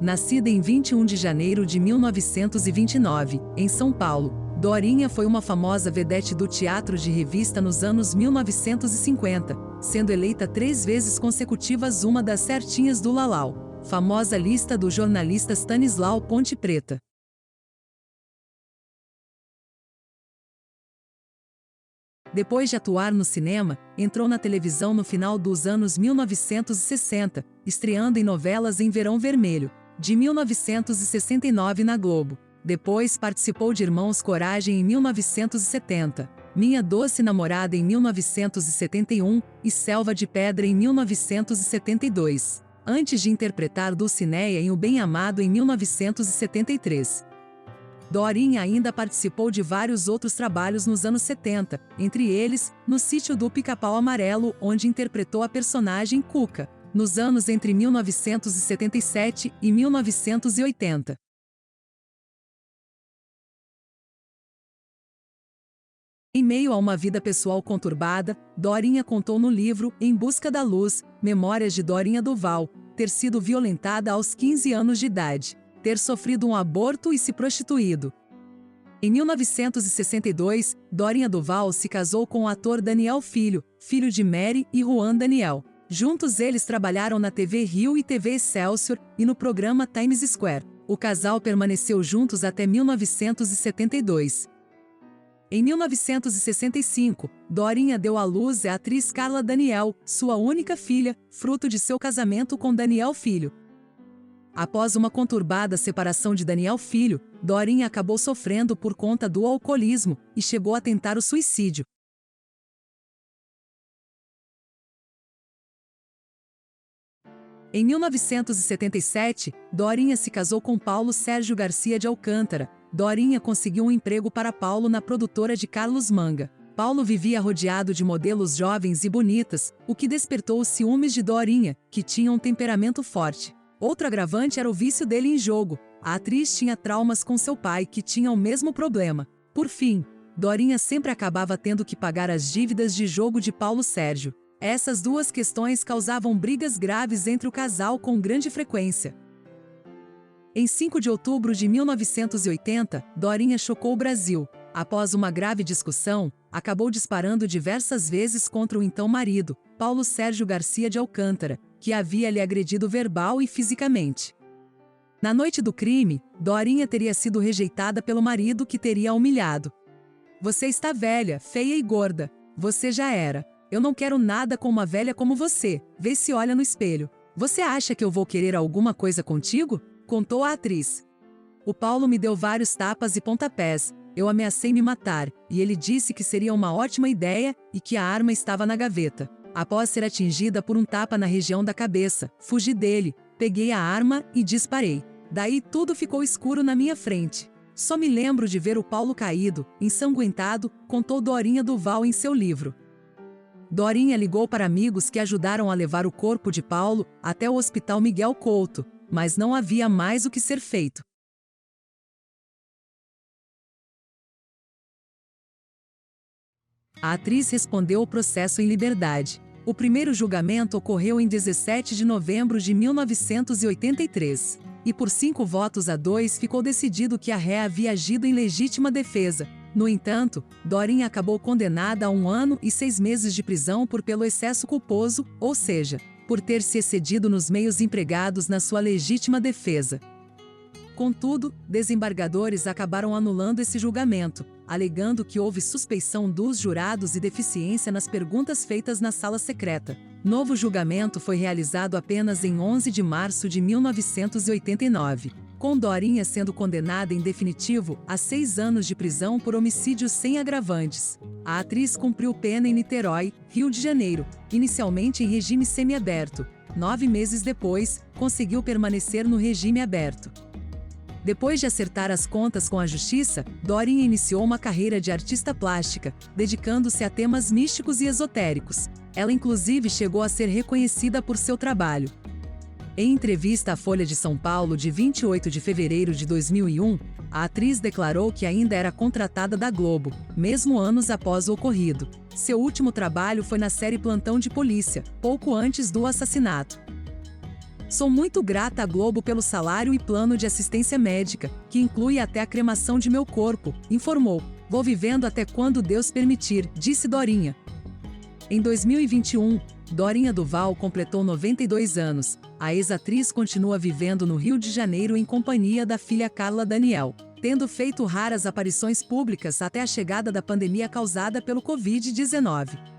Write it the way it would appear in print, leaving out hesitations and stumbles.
Nascida em 21 de janeiro de 1929, em São Paulo, Dorinha foi uma famosa vedete do teatro de revista nos anos 1950, sendo eleita 3 vezes consecutivas uma das certinhas do Lalau, famosa lista do jornalista Stanislau Ponte Preta. Depois de atuar no cinema, entrou na televisão no final dos anos 1960, estreando em novelas em Verão Vermelho, de 1969 na Globo. Depois participou de Irmãos Coragem em 1970, Minha Doce Namorada em 1971 e Selva de Pedra em 1972, antes de interpretar Dulcineia em O Bem Amado em 1973. Dorinha ainda participou de vários outros trabalhos nos anos 70, entre eles, no Sítio do Pica-Pau Amarelo, onde interpretou a personagem Cuca, nos anos entre 1977 e 1980. Em meio a uma vida pessoal conturbada, Dorinha contou no livro Em Busca da Luz, Memórias de Dorinha Duval, ter sido violentada aos 15 anos de idade, ter sofrido um aborto e se prostituído. Em 1962, Dorinha Duval se casou com o ator Daniel Filho, filho de Mary e Juan Daniel. Juntos eles trabalharam na TV Rio e TV Excelsior e no programa Times Square. O casal permaneceu juntos até 1972. Em 1965, Dorinha deu à luz à atriz Carla Daniel, sua única filha, fruto de seu casamento com Daniel Filho. Após uma conturbada separação de Daniel Filho, Dorinha acabou sofrendo por conta do alcoolismo e chegou a tentar o suicídio. Em 1977, Dorinha se casou com Paulo Sérgio Garcia de Alcântara. Dorinha conseguiu um emprego para Paulo na produtora de Carlos Manga. Paulo vivia rodeado de modelos jovens e bonitas, o que despertou os ciúmes de Dorinha, que tinha um temperamento forte. Outro agravante era o vício dele em jogo. A atriz tinha traumas com seu pai, que tinha o mesmo problema. Por fim, Dorinha sempre acabava tendo que pagar as dívidas de jogo de Paulo Sérgio. Essas duas questões causavam brigas graves entre o casal com grande frequência. Em 5 de outubro de 1980, Dorinha chocou o Brasil. Após uma grave discussão, acabou disparando diversas vezes contra o então marido, Paulo Sérgio Garcia de Alcântara, que havia lhe agredido verbal e fisicamente. Na noite do crime, Dorinha teria sido rejeitada pelo marido, que teria a humilhado. "Você está velha, feia e gorda. Você já era. Eu não quero nada com uma velha como você. Vê se olha no espelho. Você acha que eu vou querer alguma coisa contigo?", contou a atriz. "O Paulo me deu vários tapas e pontapés. Eu ameacei me matar, e ele disse que seria uma ótima ideia e que a arma estava na gaveta. Após ser atingida por um tapa na região da cabeça, fugi dele, peguei a arma e disparei. Daí tudo ficou escuro na minha frente. Só me lembro de ver o Paulo caído, ensanguentado", contou Dorinha Duval em seu livro. Dorinha ligou para amigos que ajudaram a levar o corpo de Paulo até o Hospital Miguel Couto, mas não havia mais o que ser feito. A atriz respondeu o processo em liberdade. O primeiro julgamento ocorreu em 17 de novembro de 1983, e por 5-2 ficou decidido que a ré havia agido em legítima defesa. No entanto, Dorinha acabou condenada a 1 ano e 6 meses de prisão pelo excesso culposo, ou seja, por ter se excedido nos meios empregados na sua legítima defesa. Contudo, desembargadores acabaram anulando esse julgamento, alegando que houve suspeição dos jurados e deficiência nas perguntas feitas na sala secreta. Novo julgamento foi realizado apenas em 11 de março de 1989, com Dorinha sendo condenada em definitivo a 6 anos de prisão por homicídio sem agravantes. A atriz cumpriu pena em Niterói, Rio de Janeiro, inicialmente em regime semiaberto. 9 meses depois, conseguiu permanecer no regime aberto. Depois de acertar as contas com a justiça, Dorinha iniciou uma carreira de artista plástica, dedicando-se a temas místicos e esotéricos. Ela inclusive chegou a ser reconhecida por seu trabalho. Em entrevista à Folha de São Paulo de 28 de fevereiro de 2001, a atriz declarou que ainda era contratada da Globo, mesmo anos após o ocorrido. Seu último trabalho foi na série Plantão de Polícia, pouco antes do assassinato. Sou muito grata à Globo pelo salário e plano de assistência médica, que inclui até a cremação de meu corpo, informou. Vou vivendo até quando Deus permitir, disse Dorinha. Em 2021, Dorinha Duval completou 92 anos. A ex-atriz continua vivendo no Rio de Janeiro em companhia da filha Carla Daniel, tendo feito raras aparições públicas até a chegada da pandemia causada pelo Covid-19.